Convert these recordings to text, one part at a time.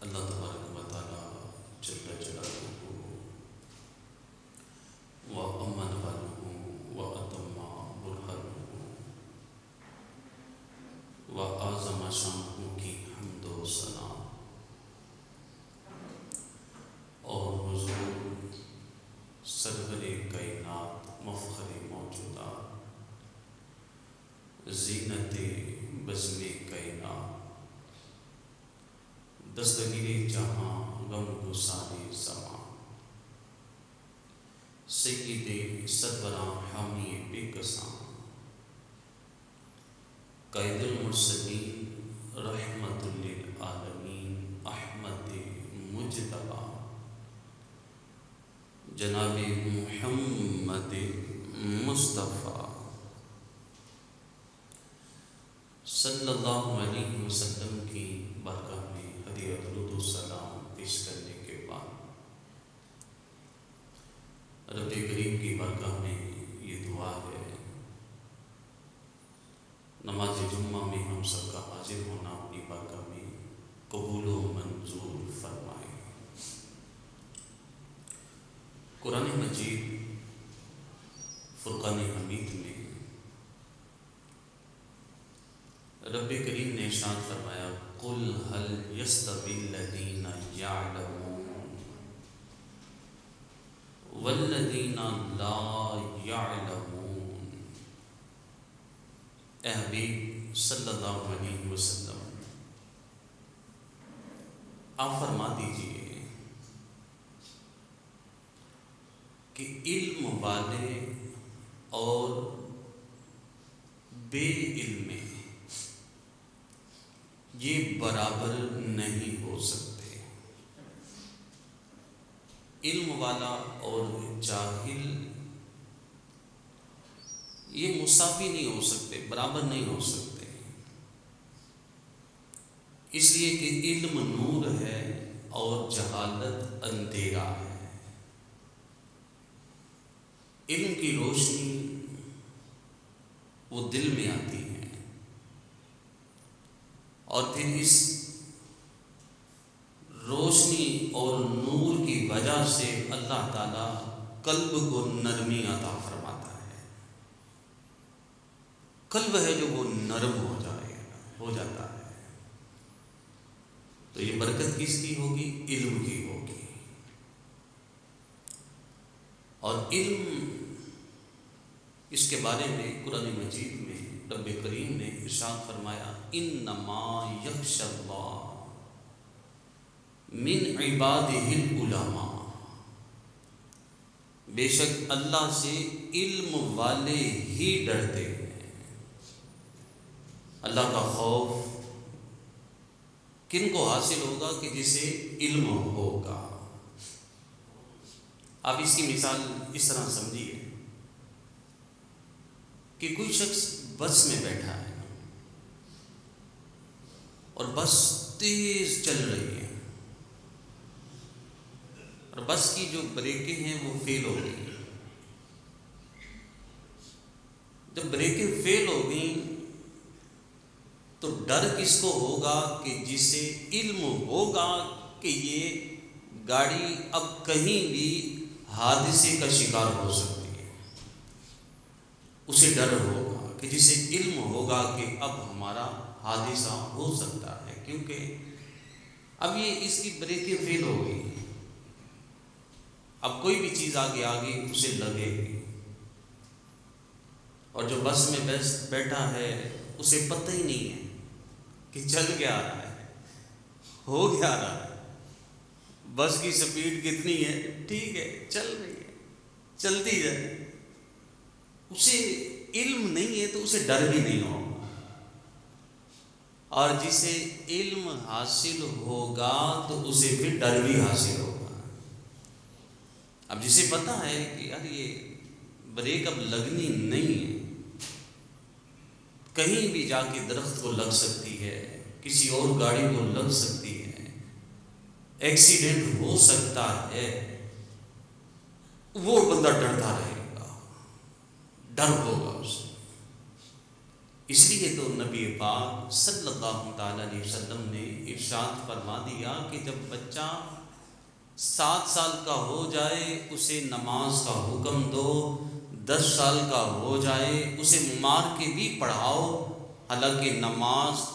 اللہ تبارک و تعالیٰ جل جلالہ و امن والہ و اتم برہانہ و اعظم شانہ کی حمد و ثنا اور حضور سرور کائنات مفخر موجودات زینت بزم کائنات دستگیر جہاں غم گسار زمان سید سروراں حامی بے کساں قائد المرسلین رحمت للعالمین احمد مجتبی جناب محمد مصطفیٰ صلی اللہ علیہ وسلم کی بارگاہ میں ہدیہ درود و سلام پیش کرنے کے بعد رب کریم کی بارگاہ میں یہ دعا ہے، نماز جمعہ میں ہم سب کا حاضر ہونا اپنی بارگاہ میں قبول و منظور فرمائے۔ قرآن مجید فرقان حمید میں رب کریم نے ارشاد فرمایا قل هل يستوي الذين يعلمون والذين لا يعلمون۔ اے حبیب صلی اللہ علیہ وسلم آپ فرما دیجئے کہ علم والے اور بے علم یہ برابر نہیں ہو سکتے۔ علم والا اور جاہل یہ مساوی نہیں ہو سکتے، برابر نہیں ہو سکتے، اس لیے کہ علم نور ہے اور جہالت اندھیرا ہے۔ علم کی روشنی وہ دل میں آتی ہے اور پھر اس روشنی اور نور کی وجہ سے اللہ تعالیٰ قلب کو نرمی عطا فرماتا ہے۔ قلب ہے جو وہ نرم ہو جاتا ہے۔ تو یہ برکت کس کی ہوگی؟ علم کی ہوگی۔ اور علم اس کے بارے میں قرآن مجید میں رب کریم نے ارشاد فرمایا انما یخشی اللہ من عبادہ العلماء، بے شک اللہ سے علم والے ہی ڈرتے ہیں۔ اللہ کا خوف کن کو حاصل ہوگا؟ کہ جسے علم ہوگا۔ آپ اس کی مثال اس طرح سمجھیے کہ کوئی شخص بس میں بیٹھا ہے اور بس تیز چل رہی ہے اور بس کی جو بریکیں ہیں وہ فیل ہو گئی ہیں۔ جب بریکیں فیل ہو گئیں تو ڈر کس کو ہوگا؟ کہ جسے علم ہوگا کہ یہ گاڑی اب کہیں بھی حادثے کا شکار ہو سکتی ہے، اسے ڈر ہوگا۔ کہ جسے علم ہوگا کہ اب ہمارا حادثہ ہو سکتا ہے، کیونکہ اب یہ اس کی بریکیں فیل ہو گئی ہیں، اب کوئی بھی چیز آگے اسے لگے گی۔ اور جو بس میں بیٹھا ہے اسے پتہ ہی نہیں ہے کہ چل کیا رہا ہے، ہو کیا رہا ہے، بس کی سپیڈ کتنی ہے، ٹھیک ہے چل رہی ہے، چلتی جائے۔ اسے علم نہیں ہے تو اسے ڈر بھی نہیں ہوگا، اور جسے علم حاصل ہوگا تو اسے پھر ڈر بھی حاصل ہوگا۔ اب جسے پتہ ہے کہ یار یہ بریک اب لگنی نہیں ہے، کہیں بھی جا کے درخت کو لگ سکتی ہے، کسی اور گاڑی کو لگ سکتی ہے، ایکسیڈنٹ ہو سکتا ہے، وہ بندہ ڈرتا رہے گا، ڈر ہوگا اسے۔ اس لیے تو نبی پاک صلی اللہ تعالیٰ علیہ وسلم نے ارشاد فرما دیا کہ جب بچہ 7 سال کا ہو جائے اسے نماز کا حکم دو، 10 سال کا ہو جائے اسے مار کے بھی پڑھاؤ، حالانکہ نماز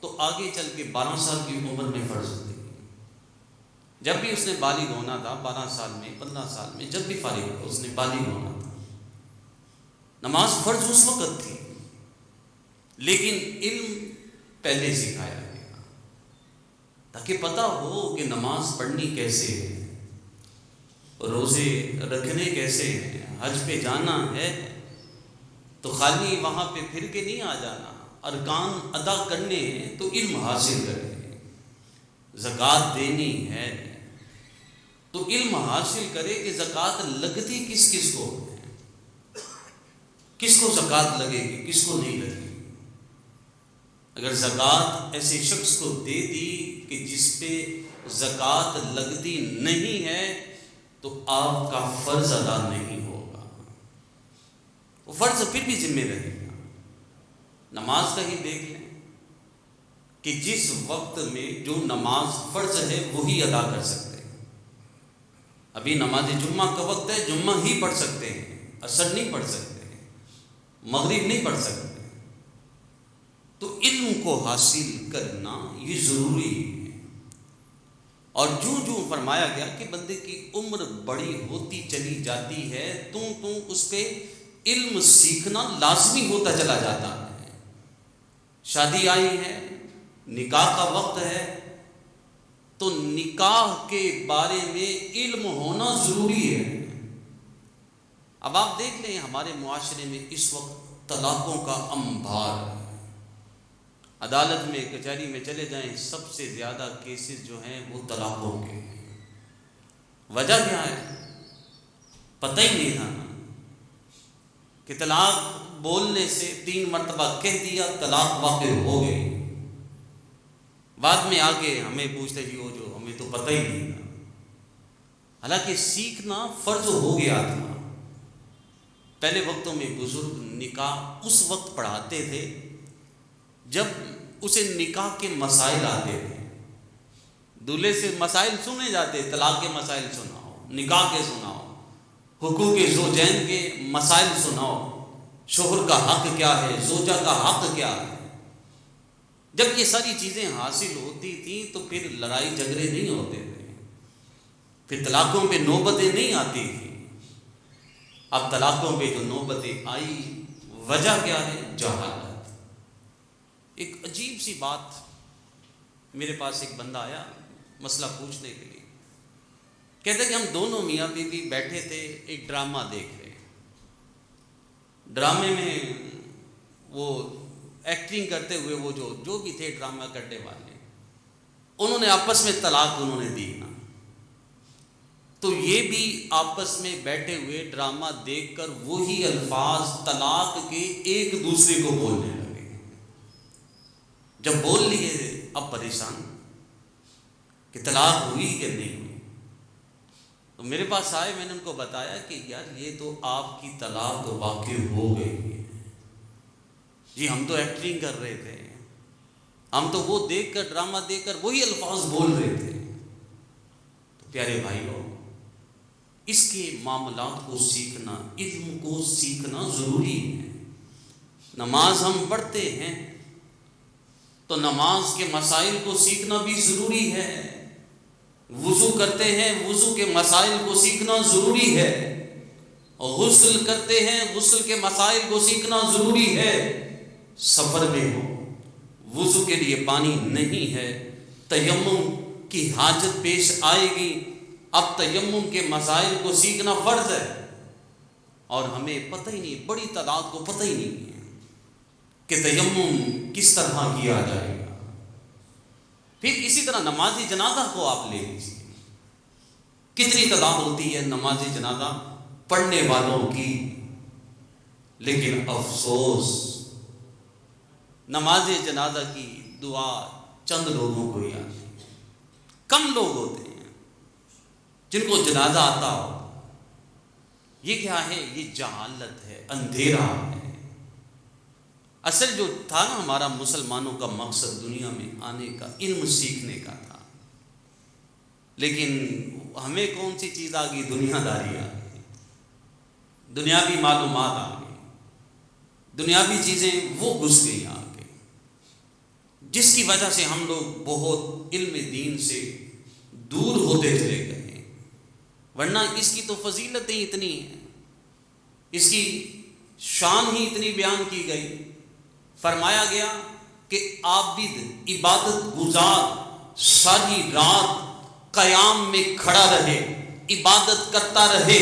تو آگے چل کے 12 سال کی عمر میں فرض ہوتی ہے۔ جب بھی اس نے بالغ ہونا تھا، 12 سال میں، 15 سال میں، جب بھی فارغ ہوا اس نے بالغ ہونا تھا، نماز فرض اس وقت تھی، لیکن علم پہلے سکھایا گیا تاکہ پتہ ہو کہ نماز پڑھنی کیسے ہے، روزے رکھنے کیسے ہیں، حج پہ جانا ہے تو خالی وہاں پہ پھر کے نہیں آ جانا، ارکان ادا کرنے ہیں تو علم حاصل کرے، زکوٰۃ دینی ہے تو علم حاصل کرے کہ زکوٰۃ لگتی کس کس کو ہے، کس کو زکوٰۃ لگے گی، کس کو نہیں لگے گی۔ اگر زکوٰۃ ایسے شخص کو دے دی کہ جس پہ زکوٰۃ لگتی نہیں ہے تو آپ کا فرض ادا نہیں ہوگا، وہ فرض پھر بھی ذمہ رہے گا۔ نماز کا ہی دیکھ لیں کہ جس وقت میں جو نماز فرض ہے وہی ادا کر سکتے ہیں۔ ابھی نماز جمعہ کا وقت ہے، جمعہ ہی پڑھ سکتے ہیں، عصر نہیں پڑھ سکتے ہیں، مغرب نہیں پڑھ سکتے۔ تو علم کو حاصل کرنا یہ ضروری ہے، اور جو فرمایا گیا کہ بندے کی عمر بڑی ہوتی چلی جاتی ہے تو اس پہ علم سیکھنا لازمی ہوتا چلا جاتا ہے۔ شادی آئی ہے، نکاح کا وقت ہے تو نکاح کے بارے میں علم ہونا ضروری ہے۔ اب آپ دیکھ لیں ہمارے معاشرے میں اس وقت طلاقوں کا انبار ہے، عدالت میں کچہری میں چلے جائیں سب سے زیادہ کیسز جو ہیں وہ طلاقوں کے ہیں۔ وجہ کیا ہے؟ پتہ ہی نہیں تھا کہ طلاق بولنے سے 3 مرتبہ کہہ دیا طلاق واقع ہو گئی، بعد میں آگے ہمیں پوچھتے جی وہ جو ہمیں تو پتہ ہی نہیں تھا، حالانکہ سیکھنا فرض ہو گیا تھا۔ پہلے وقتوں میں بزرگ نکاح اس وقت پڑھاتے تھے جب اسے نکاح کے مسائل آتے تھے، دولہے سے مسائل سنے جاتے، طلاق کے مسائل سناؤ، نکاح کے سناؤ، حقوق زوجین کے مسائل سناؤ، شوہر کا حق کیا ہے، زوجہ کا حق کیا ہے۔ جب یہ ساری چیزیں حاصل ہوتی تھیں تو پھر لڑائی جھگڑے نہیں ہوتے تھے، پھر طلاقوں پہ نوبتیں نہیں آتی تھیں۔ اب طلاقوں پہ جو نوبتیں آئی وجہ کیا ہے؟ جہالت۔ ایک عجیب سی بات، میرے پاس ایک بندہ آیا مسئلہ پوچھنے کے لیے، کہتے کہ ہم دونوں میاں بیوی بیٹھے تھے ایک ڈرامہ دیکھ رہے، ڈرامے میں وہ ایکٹنگ کرتے ہوئے وہ جو بھی تھے ڈرامہ کرنے والے، انہوں نے آپس میں طلاق انہوں نے دی نا، تو یہ بھی آپس میں بیٹھے ہوئے ڈرامہ دیکھ کر وہی الفاظ طلاق کے ایک دوسرے کو بولنے لگے۔ جب بول لیے اب پریشان کہ طلاق ہوئی کہ نہیں ہوئی، تو میرے پاس آئے، میں نے ان کو بتایا کہ یار یہ تو آپ کی طلاق واقع ہو گئی ہے جی، ہم تو ایکٹنگ کر رہے تھے، ہم تو وہ دیکھ کر ڈرامہ دیکھ کر وہی الفاظ بول رہے تھے۔ تو پیارے بھائیوں، اس کے معاملات کو سیکھنا، علم کو سیکھنا ضروری ہے۔ نماز ہم پڑھتے ہیں تو نماز کے مسائل کو سیکھنا بھی ضروری ہے، وضو کرتے ہیں وضو کے مسائل کو سیکھنا ضروری ہے، غسل کرتے ہیں غسل کے مسائل کو سیکھنا ضروری ہے۔ سفر میں ہو، وضو کے لیے پانی نہیں ہے، تیمم کی حاجت پیش آئے گی، اب تیمم کے مسائل کو سیکھنا فرض ہے، اور ہمیں پتہ ہی نہیں، بڑی تعداد کو پتہ ہی نہیں ہے کہ تیمم کس طرح کیا جائے گا۔ پھر اسی طرح نماز جنازہ کو آپ لے لیجیے، کتنی تعداد ہوتی ہے نماز جنازہ پڑھنے والوں کی، لیکن افسوس نماز جنازہ کی دعا چند لوگوں کو یاد ہے، کم لوگ ہوتے ہیں جن کو جنازہ آتا ہو۔ یہ کیا ہے؟ یہ جہالت ہے، اندھیرا ہے۔ اصل جو تھا نا ہمارا مسلمانوں کا مقصد دنیا میں آنے کا علم سیکھنے کا تھا، لیکن ہمیں کون سی چیز آ گئی؟ دنیا داری آ گئی، دنیاوی معلومات آ گئی، دنیاوی چیزیں وہ گھس گئی آ گئی، جس کی وجہ سے ہم لوگ بہت علم دین سے دور ہوتے چلے گئے ہیں۔ ورنہ اس کی تو فضیلتیں اتنی ہیں، اس کی شان ہی اتنی بیان کی گئی۔ فرمایا گیا کہ عابد عبادت گزار ساری رات قیام میں کھڑا رہے، عبادت کرتا رہے،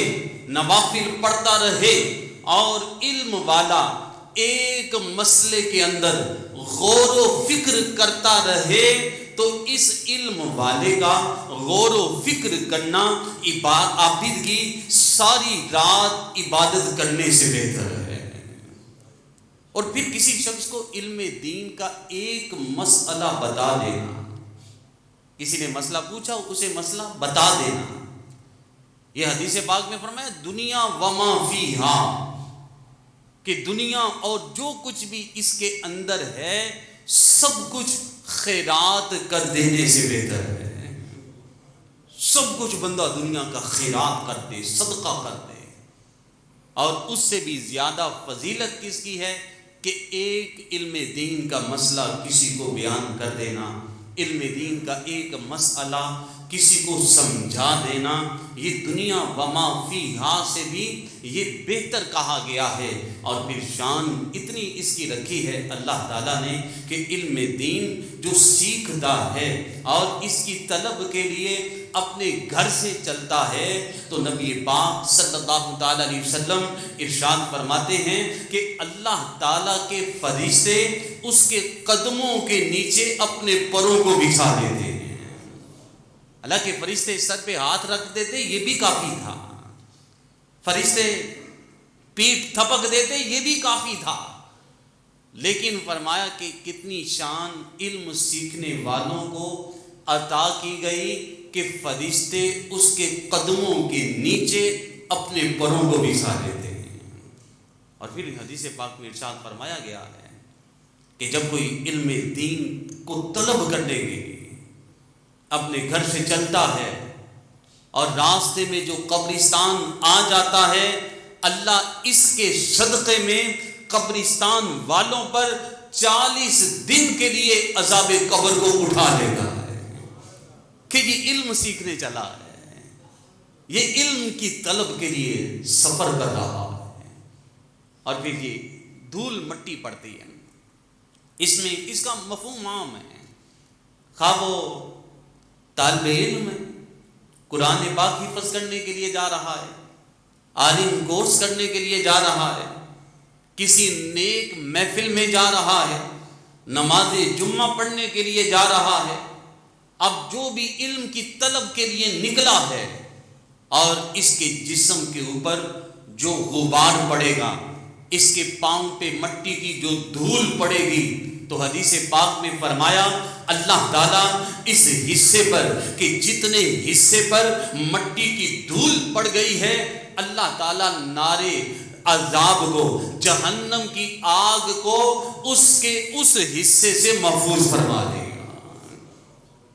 نوافل پڑھتا رہے، اور علم والا ایک مسئلے کے اندر غور و فکر کرتا رہے، تو اس علم والے کا غور و فکر کرنا عابد کی ساری رات عبادت کرنے سے بہتر ہے۔ اور پھر کسی شخص کو علم دین کا ایک مسئلہ بتا دینا، کسی نے مسئلہ پوچھا اسے مسئلہ بتا دینا، یہ حدیث پاک میں فرمایا دنیا وما فیہا، کہ دنیا اور جو کچھ بھی اس کے اندر ہے سب کچھ خیرات کر دینے سے بہتر ہے۔ سب کچھ بندہ دنیا کا خیرات کر دے، صدقہ کر دے، اور اس سے بھی زیادہ فضیلت کس کی ہے کہ ایک علم دین کا مسئلہ کسی کو بیان کر دینا، علم دین کا ایک مسئلہ کسی کو سمجھا دینا، یہ دنیا وما فیہا سے بھی یہ بہتر کہا گیا ہے۔ اور پھر شان اتنی اس کی رکھی ہے اللہ تعالیٰ نے کہ علم دین جو سیکھتا ہے اور اس کی طلب کے لیے اپنے گھر سے چلتا ہے، تو نبی پاک صلی اللہ تعالیٰ علیہ وسلم ارشاد فرماتے ہیں کہ اللہ تعالیٰ کے فرشتے اس کے قدموں کے نیچے اپنے پروں کو بچھا دیتے ہیں۔ اللہ کے فرشتے سر پہ ہاتھ رکھ دیتے، یہ بھی کافی تھا، فرشتے پیٹھ تھپک دیتے، یہ بھی کافی تھا، لیکن فرمایا کہ کتنی شان علم سیکھنے والوں کو عطا کی گئی کہ فرشتے اس کے قدموں کے نیچے اپنے پروں کو بچھا دیتے ہیں۔ اور پھر حدیث پاک میں ارشاد فرمایا گیا ہے کہ جب کوئی علم دین کو طلب کرنے کے لیے اپنے گھر سے چلتا ہے اور راستے میں جو قبرستان آ جاتا ہے، اللہ اس کے صدقے میں قبرستان والوں پر 40 دن کے لیے عذاب قبر کو اٹھا لیتا ہے کہ یہ علم سیکھنے چلا ہے، یہ علم کی طلب کے لیے سفر کر رہا ہے۔ اور پھر یہ دھول مٹی پڑتی ہے، اس میں اس کا مفہوم عام ہے، خواہ وہ طالب علم ہے، قرآن پاک حفظ کرنے کے لیے جا رہا ہے، عالم کورس کرنے کے لیے جا رہا ہے، کسی نیک محفل میں جا رہا ہے، نماز جمعہ پڑھنے کے لیے جا رہا ہے، اب جو بھی علم کی طلب کے لیے نکلا ہے اور اس کے جسم کے اوپر جو غبار پڑے گا، اس کے پاؤں پہ مٹی کی جو دھول پڑے گی، تو حدیث پاک میں فرمایا اللہ تعالیٰ اس حصے پر کہ جتنے حصے پر مٹی کی دھول پڑ گئی ہے، اللہ تعالیٰ نارے عذاب کو، جہنم کی آگ کو اس کے اس حصے سے محفوظ فرما دے گا،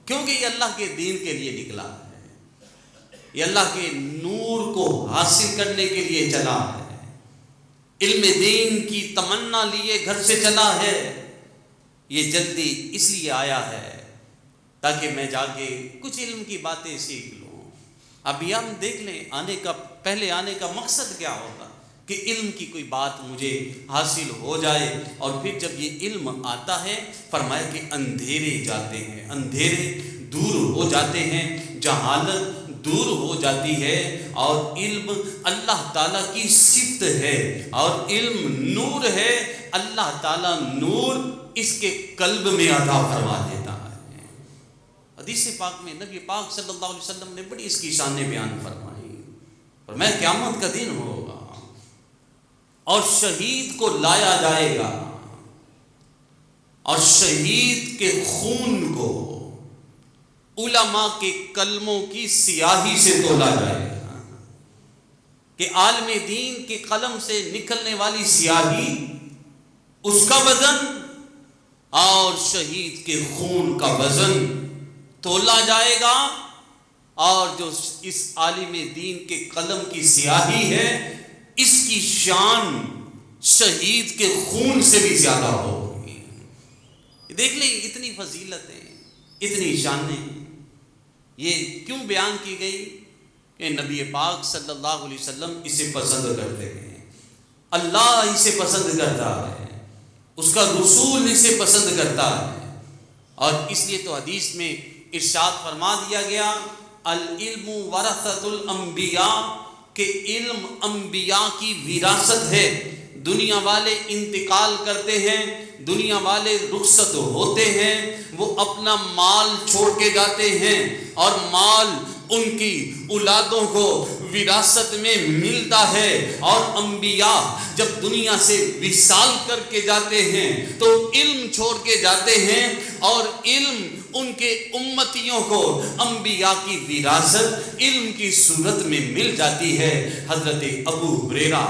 کیونکہ یہ اللہ کے دین کے لیے نکلا ہے، یہ اللہ کے نور کو حاصل کرنے کے لیے چلا ہے، علم دین کی تمنا لیے گھر سے چلا ہے، یہ جلدی اس لیے آیا ہے تاکہ میں جا کے کچھ علم کی باتیں سیکھ لوں۔ ابھی ہم دیکھ لیں پہلے آنے کا مقصد کیا ہوگا کہ علم کی کوئی بات مجھے حاصل ہو جائے، اور پھر جب یہ علم آتا ہے فرمایا کہ اندھیرے جاتے ہیں، اندھیرے دور ہو جاتے ہیں، جہالت دور ہو جاتی ہے، اور علم اللہ تعالیٰ کی صفت ہے، اور علم نور ہے، اللہ تعالیٰ نور اس کے قلب میں عطا فرما دیتا ہے۔ حدیث پاک میں نبی پاک صلی اللہ علیہ وسلم نے بڑی اس کی شانیں بیان فرمائی، فرمایا قیامت کا دن ہوگا اور شہید کو لایا جائے گا، اور شہید کے خون کو علماء کے کلموں کی سیاہی سے تولا جائے گا، کہ عالم دین کے قلم سے نکلنے والی سیاہی اس کا وزن اور شہید کے خون کا وزن تولا جائے گا، اور جو اس عالم دین کے قلم کی سیاہی ہے اس کی شان شہید کے خون سے بھی زیادہ ہوگی۔ دیکھ لیں اتنی فضیلتیں، اتنی شانیں یہ کیوں بیان کی گئی کہ نبی پاک صلی اللہ علیہ وسلم اسے پسند کرتے ہیں، اللہ اسے پسند کرتا ہے، اس کا رسول اسے پسند کرتا ہے۔ اور اس لیے تو حدیث میں ارشاد فرما دیا گیا العلم ورثۃ الانبیاء، کہ علم انبیاء کی وراثت ہے۔ دنیا والے انتقال کرتے ہیں، دنیا والے رخصت ہوتے ہیں، وہ اپنا مال چھوڑ کے جاتے ہیں، اور مال ان کی اولادوں کو وراثت میں ملتا ہے، اور انبیاء جب دنیا سے وصال کر کے جاتے ہیں تو علم چھوڑ کے جاتے ہیں، اور علم ان کے امتیوں کو انبیاء کی وراثت علم کی صورت میں مل جاتی ہے۔ حضرت ابو ہریرہ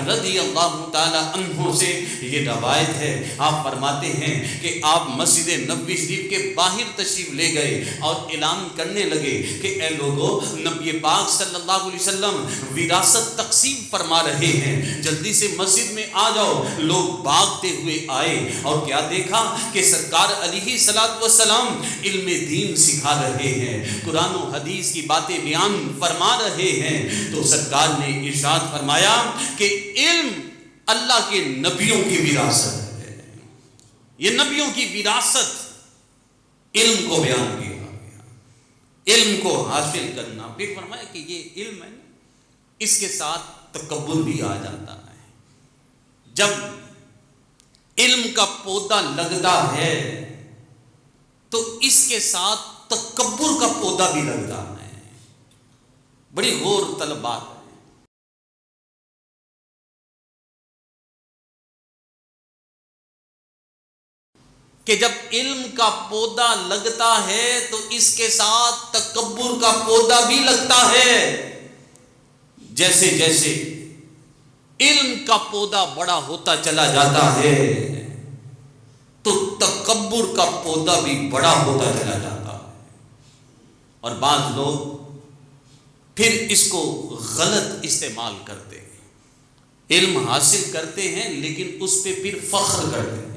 رضی اللہ تعالی عنہ سے یہ روایت ہے، آپ فرماتے ہیں کہ آپ مسجد نبوی شریف کے باہر تشریف لے گئے اور اعلان کرنے لگے کہ اے لوگو، نبی پاک صلی اللہ علیہ وسلم وراثت تقسیم فرما رہے ہیں، جلدی سے مسجد میں آ جاؤ۔ لوگ بھاگتے ہوئے آئے اور کیا دیکھا کہ سرکار علیہ الصلوۃ والسلام علم دین سکھا رہے ہیں، قرآن و حدیث کی باتیں بیان فرما رہے ہیں۔ تو سرکار نے ارشاد فرمایا کہ علم اللہ کے نبیوں کی وراثت ہے، یہ نبیوں کی وراثت علم کو بیان کیا گیا، علم کو حاصل کرنا۔ پھر فرمایا کہ یہ علم ہے، اس کے ساتھ تکبر بھی آ جاتا ہے۔ جب علم کا پودا لگتا ہے تو اس کے ساتھ تکبر کا پودا بھی لگتا ہے۔ بڑی غور طلب بات ہے کہ جب علم کا پودا لگتا ہے تو اس کے ساتھ تکبر کا پودا بھی لگتا ہے۔ جیسے جیسے علم کا پودا بڑا ہوتا چلا جاتا ہے تو تکبر کا پودا بھی بڑا ہوتا چلا جاتا ہے، اور بعض لوگ پھر اس کو غلط استعمال کرتے ہیں۔ علم حاصل کرتے ہیں لیکن اس پہ پھر فخر کرتے ہیں،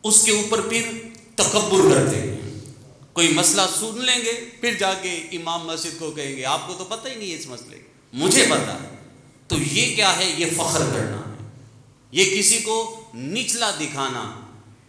اس کے اوپر پھر تکبر کرتے ہیں۔ کوئی مسئلہ سن لیں گے، پھر جا کے امام مسجد کو کہیں گے آپ کو تو پتہ ہی نہیں ہے اس مسئلے کا، مجھے پتہ ہے۔ تو یہ کیا ہے؟ یہ فخر کرنا ہے، یہ کسی کو نچلا دکھانا،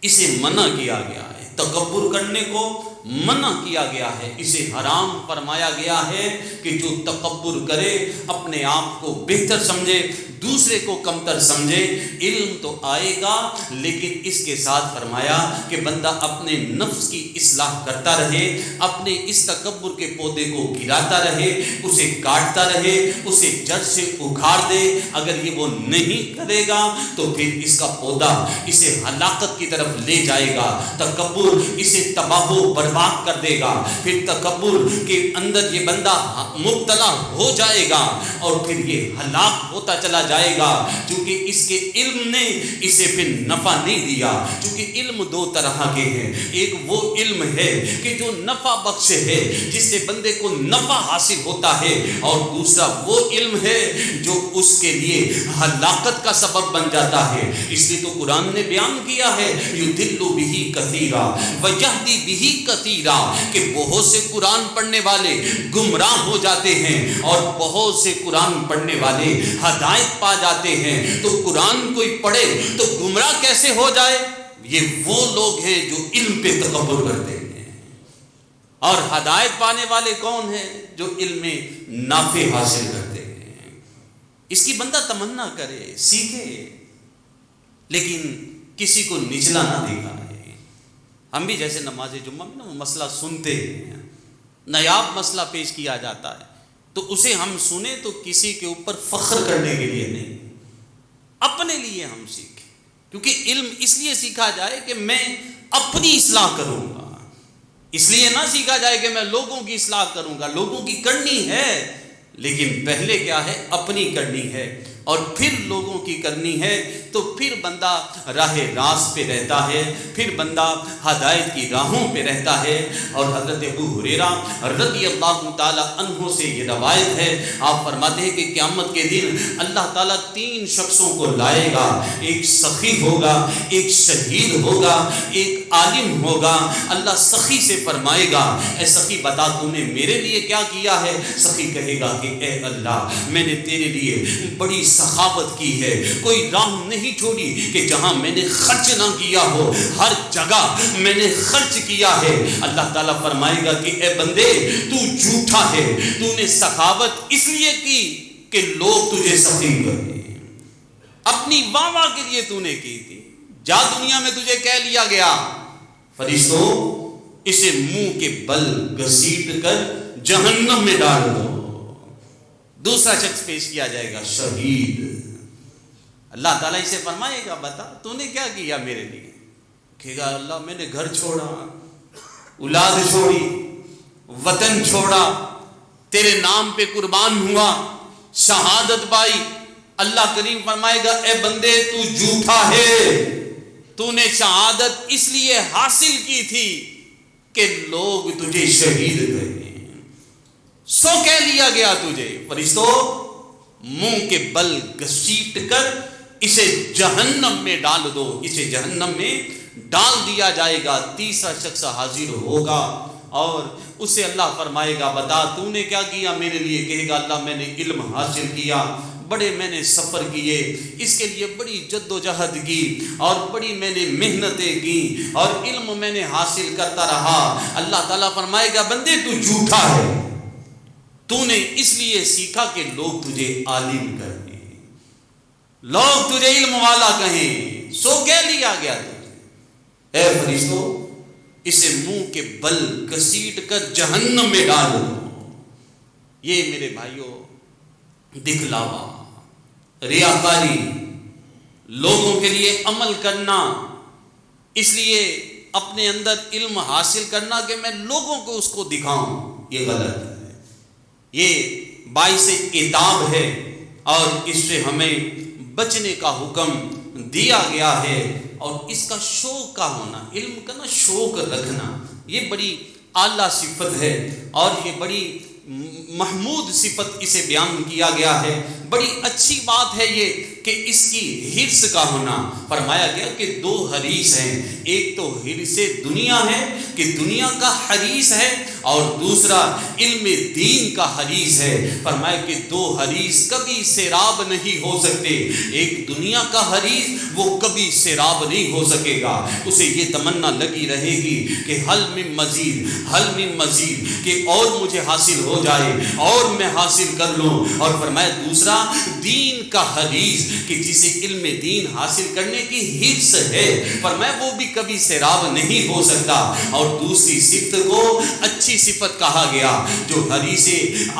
اسے منع کیا گیا ہے۔ تکبر کرنے کو منع کیا گیا ہے، اسے حرام فرمایا گیا ہے کہ جو تکبر کرے، اپنے آپ کو بہتر سمجھے، دوسرے کو کمتر سمجھے۔ علم تو آئے گا لیکن اس کے ساتھ فرمایا کہ بندہ اپنے نفس کی اصلاح کرتا رہے، اپنے اس تکبر کے پودے کو گراتا رہے، اسے کاٹتا رہے، اسے جڑ سے اکھاڑ دے۔ اگر یہ وہ نہیں کرے گا تو پھر اس کا پودا اسے ہلاکت کی طرف لے جائے گا، تکبر اسے تباہ و برباد کر دے گا، پھر تکبر کے اندر یہ بندہ مبتلا ہو جائے گا اور پھر یہ ہلاک ہوتا چلا جائے گا، کیونکہ اس کے علم نے اسے پھر نفع نہیں دیا۔ کیونکہ علم دو طرح کے ہیں، ایک وہ علم ہے کہ جو نفع بخش ہے، جس سے بندے کو نفع حاصل ہوتا ہے، اور دوسرا وہ علم ہے جو اس کے لیے ہلاکت کا سبب بن جاتا ہے۔ اس لیے تو قرآن نے بیان کیا ہے یُضِلُّ بِهِ کثیرا وَیَہْدِی بِهِ کثیرا، کہ بہت سے قرآن پڑھنے والے گمراہ ہو جاتے ہیں اور بہت سے قرآن پڑھنے والے ہدایت پا جاتے ہیں۔ تو قرآن کوئی پڑھے تو گمراہ کیسے ہو جائے؟ یہ وہ لوگ ہیں جو علم پہ تکبر کرتے ہیں، اور ہدایت پانے والے کون ہیں؟ جو علم میں نافع حاصل کرتے ہیں۔ اس کی بندہ تمنا کرے، سیکھے، لیکن کسی کو نچلا نہ دکھائے۔ ہم بھی جیسے نماز جمعہ میں وہ مسئلہ سنتے ہیں، نایاب مسئلہ پیش کیا جاتا ہے تو اسے ہم سنیں تو کسی کے اوپر فخر کرنے کے لیے نہیں، اپنے لیے ہم سیکھیں، کیونکہ علم اس لیے سیکھا جائے کہ میں اپنی اصلاح کروں گا، اس لیے نہ سیکھا جائے کہ میں لوگوں کی اصلاح کروں گا۔ لوگوں کی کرنی ہے لیکن پہلے کیا ہے؟ اپنی کرنی ہے۔ اور پھر لوگوں کی کرنی ہے تو پھر بندہ راہ راست پہ رہتا ہے، پھر بندہ ہدایت کی راہوں پہ رہتا ہے۔ اور حضرت ابو ہریرہ رضی اللہ تعالی عنہ سے یہ روایت ہے، آپ فرماتے ہیں کہ قیامت کے دن اللہ تعالیٰ 3 شخصوں کو لائے گا، ایک سخی ہوگا، ایک شہید ہوگا، ایک عالم ہوگا۔ اللہ سخی سے فرمائے گا، اے سخی بتا تو نے میرے لیے کیا کیا ہے؟ سخی کہے گا کہ اے اللہ میں نے تیرے لیے بڑی سخاوت کی ہے، کوئی راہ نہیں چھوڑی کہ جہاں میں نے خرچ نہ کیا ہو، ہر جگہ میں نے خرچ کیا ہے۔ اللہ تعالیٰ فرمائے گا کہ اے بندے تو جھوٹا ہے، تو نے سخاوت اس لیے کی کہ لوگ تجھے سخی کریں، اپنی واہ واہ کے لیے تو نے کی تھی، جا دنیا میں تجھے کہہ لیا گیا فرشتوں اسے منہ کے بل گھسیٹ کر جہنم میں ڈال دو۔ دوسرا شخص پیش کیا جائے گا، شہید۔ اللہ تعالیٰ اسے فرمائے گا بتا تو نے کیا کیا میرے لیے؟ کہے گا اللہ میں نے گھر چھوڑا، اولاد چھوڑی، وطن چھوڑا، تیرے نام پہ قربان ہوا، شہادت پائی۔ اللہ کریم فرمائے گا اے بندے تو جھوٹا ہے، تو نے شہادت اس لیے حاصل کی تھی کہ لوگ تجھے شہید کریں، سو کہہ لیا گیا تجھے۔ فرشتوں منہ کے بل گھسیٹ کر اسے جہنم میں ڈال دو، اسے جہنم میں ڈال دیا جائے گا۔ تیسرا شخص حاضر ہوگا اور اسے اللہ فرمائے گا بتا تو نے کیا کیا میرے لیے؟ کہے گا اللہ میں نے علم حاصل کیا، بڑے میں نے سفر کیے، اس کے لیے بڑی جد و جہد کی اور بڑی میں نے محنتیں کی اور علم میں نے حاصل کرتا رہا۔ اللہ تعالیٰ فرمائے گا بندے تو جھوٹا ہے، تو نے اس لیے سیکھا کہ لوگ تجھے عالم کہیں، لوگ تجھے علم والا کہیں، سو کہہ لیا گیا تجھے۔ اے فرشتوں اسے منہ کے بل گھسیٹ کر جہنم میں ڈال دو۔ یہ میرے بھائیوں دکھلاوا، ریاکاری، لوگوں کے لیے عمل کرنا، اس لیے اپنے اندر علم حاصل کرنا کہ میں لوگوں کو اس کو دکھاؤں، یہ غلط ہے، یہ باعث عتاب ہے اور اس سے ہمیں بچنے کا حکم دیا گیا ہے۔ اور اس کا شوق کا ہونا، علم کا نا شوق رکھنا، یہ بڑی اعلیٰ صفت ہے اور یہ بڑی محمود صفت اسے بیان کیا گیا ہے۔ بڑی اچھی بات ہے یہ کہ اس کی حرص کا ہونا۔ فرمایا گیا کہ 2 حریص ہیں، ایک تو حرص دنیا ہے کہ دنیا کا حریص ہے اور دوسرا علم دین کا حریص ہے۔ فرمایا کہ 2 حریص کبھی سیراب نہیں ہو سکتے، ایک دنیا کا حریص وہ کبھی سیراب نہیں ہو سکے گا، اسے یہ تمنا لگی رہے گی کہ حل من مزید، حل من مزید، کہ اور مجھے حاصل ہو جائے اور میں حاصل کر لوں۔ اور فرمایا دوسرا دین کا حریص کہ جسے علم دین حاصل کرنے کی حرص ہے، فرمایا وہ بھی کبھی سیراب نہیں ہو سکتا۔ اور دوسری صفت کو اچھی صفت کہا گیا، جو حریص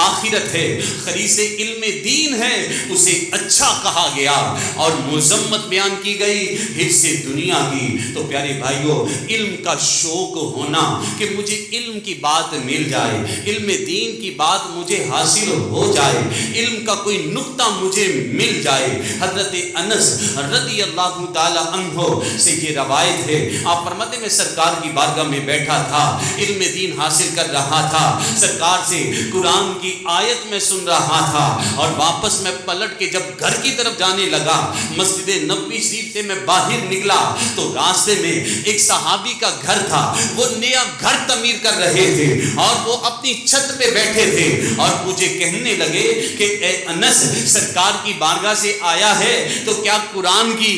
آخرت ہے، حریص علم دین ہے، اسے اچھا کہا گیا اور مذمت بیان کی گئی حرص دنیا کی۔ تو پیارے بھائیوں علم کا شوق ہونا کہ مجھے علم کی بات مل جائے، علم دین کی بات مجھے حاصل ہو جائے، علم کا کوئی نقطہ مجھے مل جائے۔ حضرت انس رضی اللہ تعالی عنہ سے یہ روایت ہے، آپ فرماتے میں سرکار کی بارگاہ میں بیٹھا تھا، علم دین حاصل کر رہا تھا، سرکار سے قرآن کی آیت میں سن رہا تھا اور واپس میں پلٹ کے جب گھر کی طرف جانے لگا، مسجد نبوی شریف سے میں باہر نکلا تو راستے میں ایک صحابی کا گھر تھا، وہ نیا گھر تعمیر کر رہے تھے اور وہ اپنی چھت پہ بیٹھے تھے اور مجھے کہنے لگے کہ اے انس سرکار کی بارگاہ سے آیا ہے تو کیا قرآن کی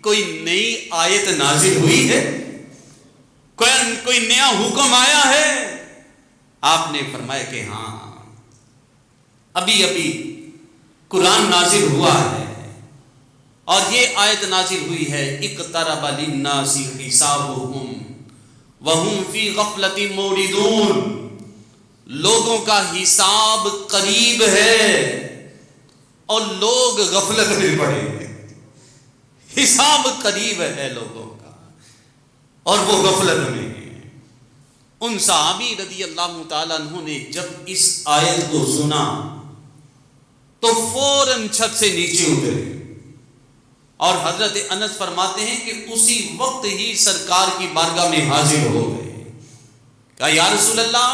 کوئی نئی آیت نازل ہوئی ہے، کوئی نیا حکم آیا ہے؟ آپ نے فرمایا کہ ہاں ابھی ابھی قرآن نازل ہوا ہے اور یہ آیت نازل ہوئی ہے، اقترب للناس حسابهم وهم فی غفلۃ معرضون، لوگوں کا حساب قریب ہے اور لوگ غفلت میں پڑے ہیں۔ حساب قریب ہے لوگوں کا اور وہ غفلت میں ہیں۔ ان صحابی رضی اللہ تعالیٰ عنہ نے جب اس آیت کو سنا تو فوراً چھت سے نیچے اترے، اور حضرت انس فرماتے ہیں کہ اسی وقت ہی سرکار کی بارگاہ میں حاضر ہو گئے۔ کہا یا رسول اللہ،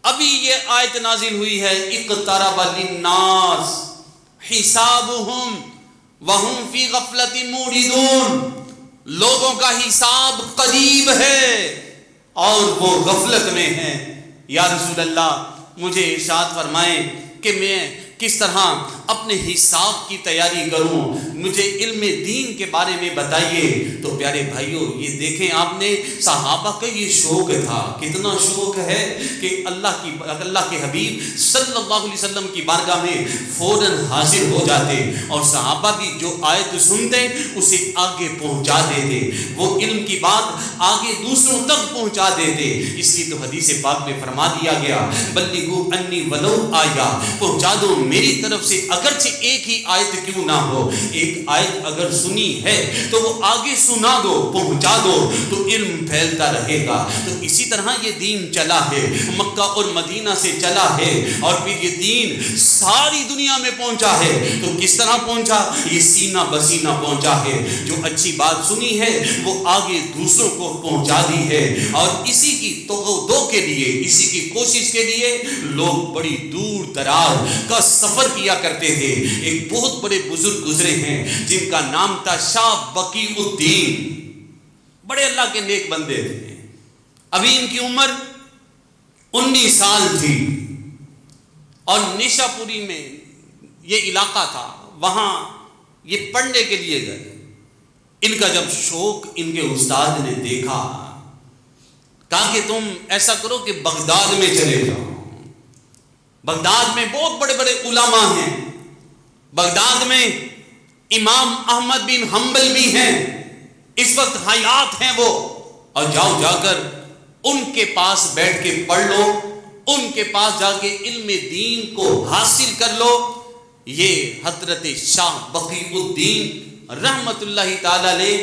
ابھی یہ آیت نازل ہوئی ہے، اقترب للناس حسابهم وهم فی غفلۃ معرضون، لوگوں کا حساب قریب ہے اور وہ غفلت میں ہیں۔ یا رسول اللہ، مجھے ارشاد فرمائیں کہ میں کس طرح اپنے حساب کی تیاری کروں، مجھے علم دین کے بارے میں بتائیے۔ تو پیارے بھائیوں، یہ دیکھیں آپ نے صحابہ کا یہ شوق تھا، کتنا شوق ہے کہ اللہ کے حبیب صلی اللہ علیہ وسلم کی بارگاہ میں فوراً حاضر ہو جاتے، اور صحابہ بھی جو آیت سنتے اسے آگے پہنچا دیتے، وہ علم کی بات آگے دوسروں تک پہنچا دیتے۔ اس لیے تو حدیث پاک میں فرما دیا گیا، بلغوا انی ولو آیا، پہنچا دو میری طرف سے اگرچہ ایک ہی آیت کیوں نہ ہو، ایک آیت اگر سنی ہے تو وہ آگے سنا دو، پہنچا دو، تو علم پھیلتا رہے گا۔ تو اسی طرح یہ دین چلا ہے، مکہ اور مدینہ سے چلا ہے، اور پھر یہ دین ساری دنیا میں پہنچا ہے۔ تو کس طرح پہنچا؟ یہ سینہ بسینہ پہنچا ہے، جو اچھی بات سنی ہے وہ آگے دوسروں کو پہنچا دی ہے، اور اسی کی دو کے لیے، اسی کی کوشش کے لیے لوگ بڑی دور دراز کا سفر کیا کرتے تھے۔ ایک بہت بڑے بزرگ گزرے ہیں جن کا نام تھا شاہ بقی الدین، بڑے اللہ کے نیک بندے تھے۔ ابھی ان کی عمر 19 سال تھی، اور نیشا پوری میں یہ علاقہ تھا، وہاں یہ پڑھنے کے لیے گئے۔ ان کا جب شوق ان کے استاد نے دیکھا، کہا کہ تم ایسا کرو کہ بغداد میں چلے جاؤ، بغداد میں بہت بڑے بڑے علماء ہیں، بغداد میں امام احمد بن حنبل بھی ہیں، اس وقت حیات ہیں وہ، اور جاؤ جا کر ان کے پاس بیٹھ کے پڑھ لو، ان کے پاس جا کے علم دین کو حاصل کر لو۔ یہ حضرت شاہ بقی الدین رحمت اللہ تعالی علیہ،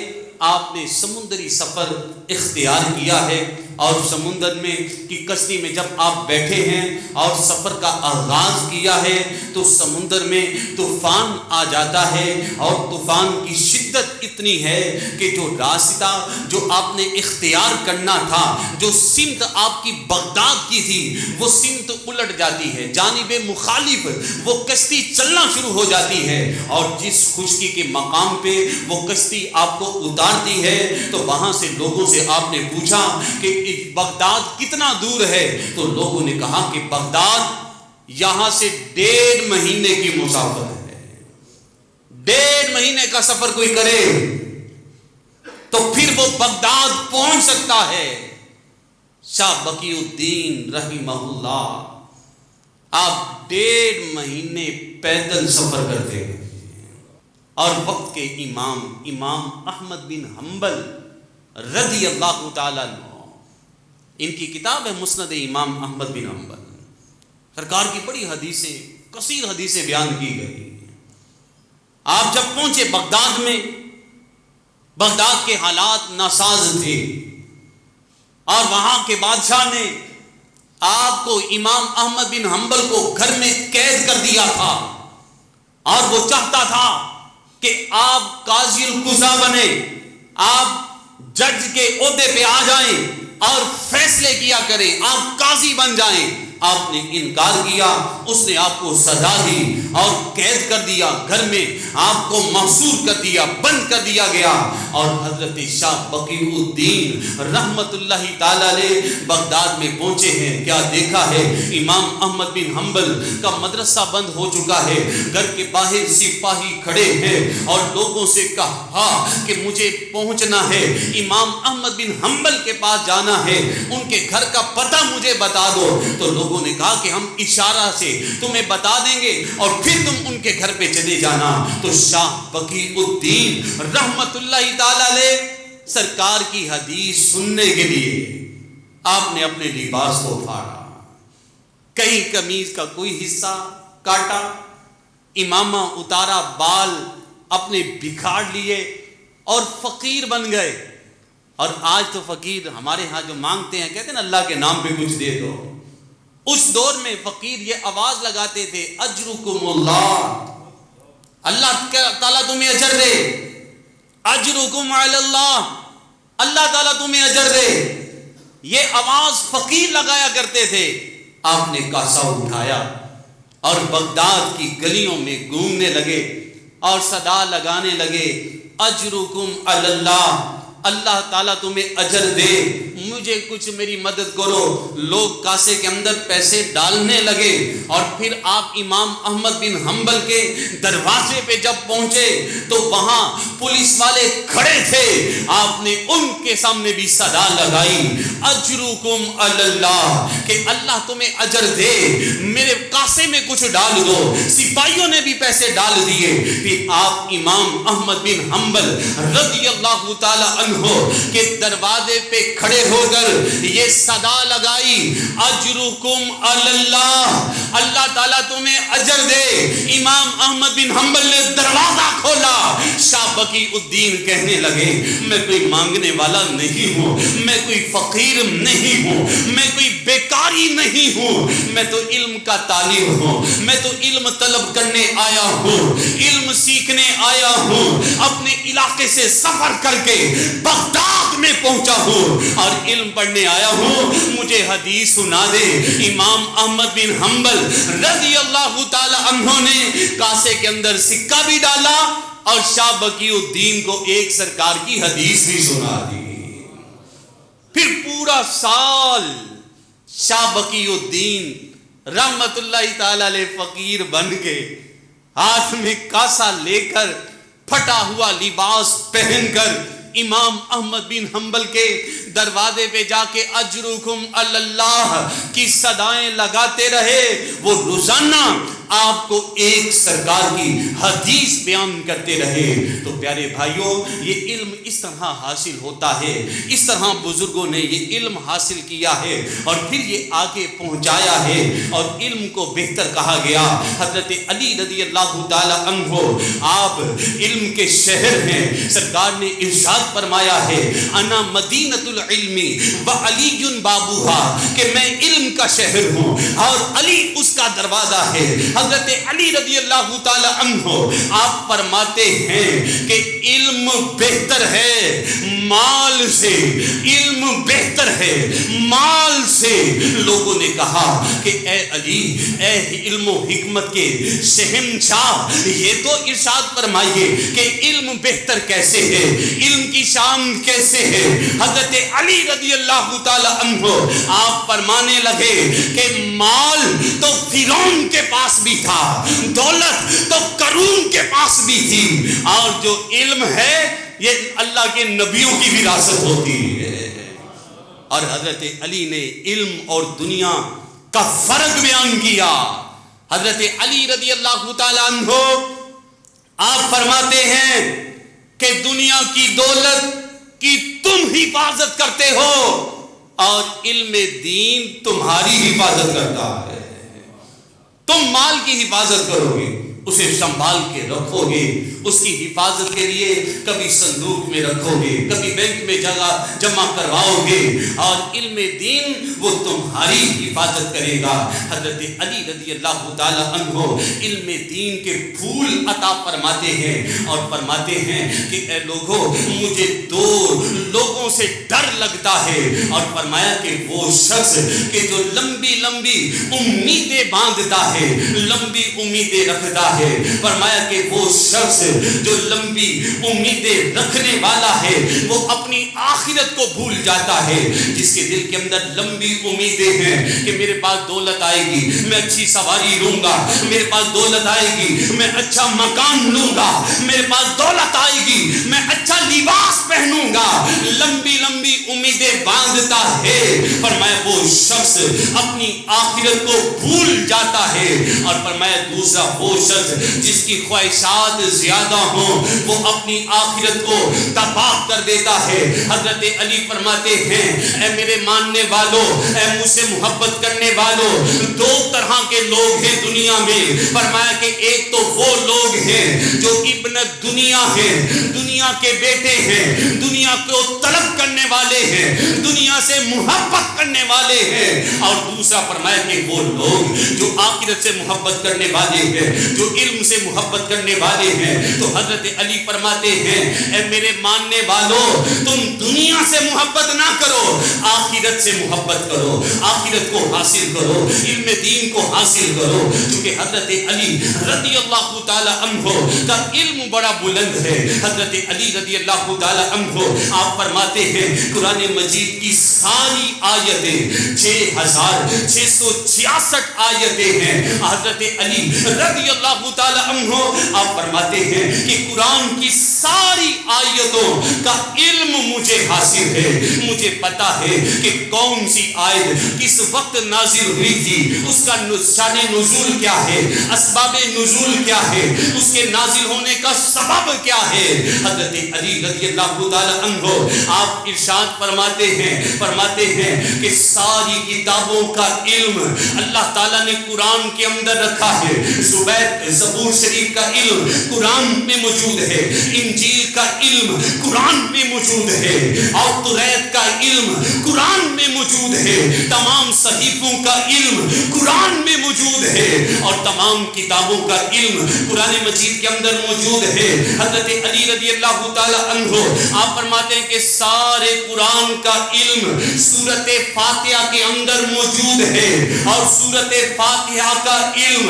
آپ نے سمندری سفر اختیار کیا ہے، اور سمندر میں کی کشتی میں جب آپ بیٹھے ہیں اور سفر کا آغاز کیا ہے تو سمندر میں طوفان آ جاتا ہے، اور طوفان کی شدت اتنی ہے کہ جو راستہ جو آپ نے اختیار کرنا تھا، جو سمت آپ کی بغداد کی تھی، وہ سمت الٹ جاتی ہے، جانب مخالف وہ کشتی چلنا شروع ہو جاتی ہے، اور جس خشکی کے مقام پہ وہ کشتی آپ کو اتارتی ہے تو وہاں سے لوگوں سے آپ نے پوچھا کہ بغداد کتنا دور ہے؟ تو لوگوں نے کہا کہ بغداد یہاں سے 1.5 مہینے کی مسافت ہے، 1.5 مہینے کا سفر کوئی کرے تو پھر وہ بغداد پہنچ سکتا ہے۔ شاہ بقی الدین رحمہ اللہ، آپ 1.5 مہینے پیدل سفر کرتے ہیں، اور وقت کے امام احمد بن حنبل رضی اللہ تعالیٰ عنہ، ان کی کتاب ہے مسند امام احمد بن حنبل، سرکار کی بڑی حدیثیں، کثیر حدیثیں بیان کی گئی۔ آپ جب پہنچے بغداد میں، بغداد کے حالات ناساز تھے، اور وہاں کے بادشاہ نے آپ کو، امام احمد بن حنبل کو گھر میں قید کر دیا تھا، اور وہ چاہتا تھا کہ آپ قاضی القضا بنے، آپ جج کے عہدے پہ آ جائیں اور فیصلے کیا کریں، آپ قاضی بن جائیں۔ آپ نے انکار کیا، اس نے آپ کو سزا دی اور قید کر دیا، گھر میں آپ کو محصور کر دیا، بند کر دیا گیا۔ اور حضرت شاہ بقی الدین رحمت اللہ تعالی علیہ بغداد میں پہنچے ہیں، کیا دیکھا ہے؟ امام احمد بن حنبل کا مدرسہ بند ہو چکا ہے، گھر کے باہر سپاہی کھڑے ہیں، اور لوگوں سے کہا کہ مجھے پہنچنا ہے، امام احمد بن حنبل کے پاس جانا ہے، ان کے گھر کا پتہ مجھے بتا دو۔ تو لوگوں نے کہا کہ ہم اشارہ سے تمہیں بتا دیں گے اور پھر تم ان کے گھر پہ چلے جانا۔ تو شاہ بقی الدین رحمت اللہ تعالی علیہ سرکار کی حدیث سننے کے لیے آپ نے اپنے لباس کو پھاڑا، کہیں قمیض کا کوئی حصہ کاٹا، امامہ اتارا، بال اپنے بکھاڑ لیے اور فقیر بن گئے۔ اور آج تو فقیر ہمارے ہاں جو مانگتے ہیں، کہتے ہیں نا اللہ کے نام پہ کچھ دے دو، اس دور میں فقیر یہ آواز لگاتے تھے اجرکم اللہ، اللہ تعالیٰ تمہیں اجر دے، اجرکم علی اللہ، اللہ تعالیٰ تمہیں اجر دے. یہ آواز فقیر لگایا کرتے تھے. آپ نے کاسا اٹھایا اور بغداد کی گلیوں میں گھومنے لگے اور صدا لگانے لگے اجرکم علی اللہ، اللہ تعالیٰ تمہیں اجر دے، مجھے کچھ میری مدد کرو. لوگ کاسے کے اندر پیسے ڈالنے لگے اور پھر آپ امام احمد بن حنبل کے دروازے پہ جب پہنچے تو وہاں پولیس والے کھڑے تھے. آپ نے ان کے سامنے بھی صدا لگائی اجرکم علی اللہ، کہ اللہ تمہیں اجر دے، میرے کاسے میں کچھ ڈال دو. سپاہیوں نے بھی پیسے ڈال دیے. پھر آپ امام احمد بن حنبل رضی اللہ تعالی کے دروازے پہ کھڑے ہو کر یہ صدا لگائی اجرکم علی اللہ، اللہ تعالیٰ تمہیں اجر دے. امام احمد بن حنبل نے دروازہ کھولا. شاہ بقی الدین کہنے لگے میں کوئی مانگنے والا نہیں ہوں، میں کوئی فقیر نہیں ہوں، میں کوئی بیکاری نہیں ہوں، میں تو علم کا طالب ہوں، میں تو علم طلب کرنے آیا ہوں، علم سیکھنے آیا ہوں، اپنے علاقے سے سفر کر کے بغداد میں پہنچا ہوں اور علم پڑھنے آیا ہوں، مجھے حدیث سنا دے. امام احمد بن حنبل رضی اللہ تعالی عنہ نے کاسے کے اندر سکہ بھی ڈالا اور شاہ بقی الدین کو ایک سرکار کی حدیث بھی سنا دی. پھر پورا سال شاہ بقی الدین رحمت اللہ تعالی علیہ فقیر بن کے ہاتھ میں کاسا لے کر پھٹا ہوا لباس پہن کر امام احمد بن حنبل کے دروازے پہ جا کے اجرکم علی اللہ کی صدائیں لگاتے رہے. وہ روزانہ آپ کو ایک سرکار کی حدیث بیان کرتے رہے. تو پیارے بھائیوں، یہ علم اس طرح حاصل ہوتا ہے، اس طرح بزرگوں نے یہ علم حاصل کیا ہے اور پھر یہ آگے پہنچایا ہے اور علم کو بہتر کہا گیا. حضرت علی رضی اللہ تعالی عنہ آپ علم کے شہر ہیں. سرکار نے ارشاد فرمایا ہے انا مدینۃ العلم وعلی بابوہا، کہ میں علم کا شہر ہوں اور علی اس کا دروازہ ہے. حضرت علی رضی اللہ تعالی عنہ آپ فرماتے ہیں کہ علم بہتر ہے مال سے، علم بہتر ہے مال سے. لوگوں نے کہا کہ اے علی، اے علم و حکمت کے شہنشاہ، یہ تو ارشاد فرمائیے کہ علم بہتر کیسے ہے، علم کی شان کیسے ہے. حضرت علی رضی اللہ تعالی عنہ آپ فرمانے لگے کہ مال تو فرعون کے پاس بھی تھا، دولت تو قارون کے پاس بھی تھی، اور جو علم ہے یہ اللہ کے نبیوں کی وراثت ہوتی ہے. اور حضرت علی نے علم اور دنیا کا فرق بیان کیا. حضرت علی رضی اللہ تعالی عنہ آپ فرماتے ہیں کہ دنیا کی دولت کی تم حفاظت کرتے ہو اور علم دین تمہاری حفاظت کرتا ہے. تم مال کی حفاظت کرو گے، اسے سنبھال کے رکھو گے، اس کی حفاظت کے لیے کبھی صندوق میں رکھو گے، کبھی بینک میں جگہ جمع کرواؤ گے، اور علم دین وہ تمہاری حفاظت کرے گا. حضرت علی رضی اللہ تعالی عنہ علم دین کے پھول عطا فرماتے ہیں اور فرماتے ہیں کہ اے لوگوں، مجھے دو لوگوں سے ڈر لگتا ہے. اور فرمایا کہ وہ شخص کہ جو لمبی لمبی امیدیں باندھتا ہے، لمبی امیدیں رکھتا ہے، فرمایا کہ وہ شخص جو لمبی امیدیں رکھنے والا ہے وہ اپنی آخرت کو بھول جاتا ہے. جس کے دل کے اندر لمبی امیدیں ہیں کہ میرے پاس دولت آئے گی، میں اچھی سواری لوں گا، میرے پاس دولت آئے گی، میں اچھا مکان لوں گا، میرے پاس دولت آئے گی، میں اچھا لباس پہنوں گا، لمبی لمبی امیدیں باندھتا ہے، فرمایا وہ شخص اپنی آخرت کو بھول جاتا ہے. اور فرمایا دوسرا وہ شخص جس کی خواہشات زیادہ ہوں وہ اپنی آخرت کو تباہ کر دیتا ہے. حضرت علی فرماتے ہیں اے میرے ماننے والوں، اے مجھ سے محبت کرنے والوں، دو طرح کے لوگ ہیں دنیا میں. فرمایا کہ ایک تو وہ لوگ ہیں جو ابن دنیا ہیں، دنیا دنیا کے بیٹے ہیں، دنیا کو طلب کرنے والے ہیں، دنیا سے محبت کرنے والے ہیں، اور دوسرا فرمایا کہ وہ لوگ جو آخرت سے محبت کرنے والے ہیں، جو علم سے محبت کرنے والے ہیں۔ تو حضرت علی فرماتے ہیں اے میرے ماننے والوں، تم دنیا سے محبت نہ کرو، آخرت سے محبت کرو، آخرت کو حاصل کرو، علم دین کو حاصل کرو، کیونکہ حضرت علی رضی اللہ تعالی عنہ کا علم بڑا بلند ہے۔ حضرت علی رضی اللہ تعالی عنہ آپ فرماتے ہیں قرآن مجید کی ساری آیتیں 6666 آیتیں ہیں، حضرت علی رضی اللہ تعالی عنہ آپ فرماتے ہیں کہ قرآن کی ساری آیتوں کا علم مجھے حاصل ہے، مجھے پتا ہے کہ کون سی آیت کس وقت نازل ہوئی تھی، اس کا شان نزول کیا ہے، اسباب نزول کیا ہے، اس کے نازل ہونے کا سبب کیا ہے۔ حضرت علی رضی اللہ تعالی عنہ آپ ارشاد فرماتے ہیں کہ ساری کتابوں کا علم اللہ تعالیٰ نے قرآن کے اندر رکھا ہے۔ زبور شریف کا علم قرآن میں موجود ہے، انجیل کا علم قرآن میں موجود ہے، اور توریت کا علم قرآن میں موجود ہے، تمام صحیفوں کا علم قرآن میں موجود ہے، اور تمام کتابوں کا علم قرآن مجید کے اندر موجود ہے۔ حضرت علی رضی اللہ تعالی عنہ آپ فرماتے ہیں کہ سارے قرآن کا علم سورۃ فاتحہ کے اندر موجود ہے، اور سورۃ فاتحہ کا علم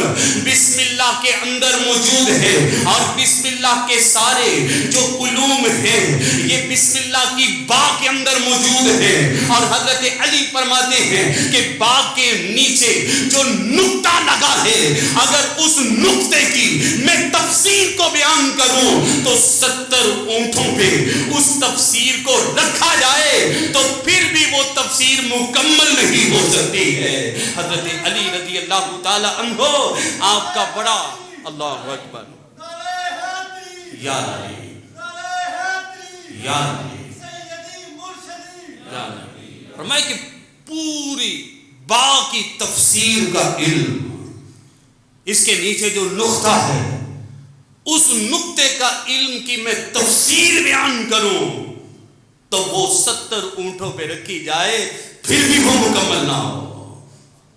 بسم اللہ کے اندر موجود ہے، اور بسم اللہ کے سارے جو علوم ہیں یہ بسم اللہ کی باغ کے اندر موجود ہے۔ اور حضرت علی فرماتے ہیں کہ باغ کے نیچے جو نقطہ لگا ہے، اگر اس نقطے کی میں تفسیر کو بیان کروں تو 70 اونٹوں پہ اس تفسیر کو رکھا جائے تو پھر بھی وہ تفسیر مکمل نہیں ہو سکتی ہے۔ حضرت علی رضی اللہ تعالی عنہ آپ کا بڑا اللہ اکبر یا علی یا علی یا علی فرمائے کہ پوری باغ کی تفسیر کا علم، اس کے نیچے جو نقطہ ہے اس نقطے کا علم کی میں تفسیر بیان کروں تو وہ 70 اونٹوں پہ رکھی جائے پھر بھی وہ مکمل نہ ہو۔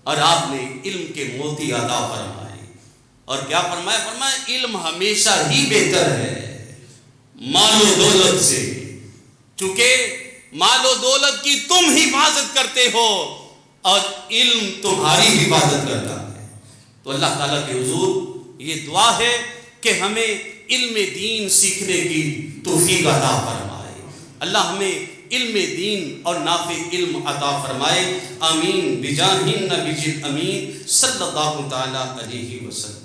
اور آپ نے علم کے موتی عطا فرمائے، اور کیا فرمایا علم ہمیشہ ہی بہتر ہے مال و دولت سے، چونکہ مال و دولت کی تم حفاظت کرتے ہو اور علم تمہاری حفاظت کرتا ہے۔ تو اللہ تعالیٰ کے حضور یہ دعا ہے کہ ہمیں علم دین سیکھنے کی توفیق عطا فرمائے، اللہ ہمیں علم دین اور نافع علم عطا فرمائے، آمین بجاہ النبی الامین صلی اللہ تعالی علیہ وسلم۔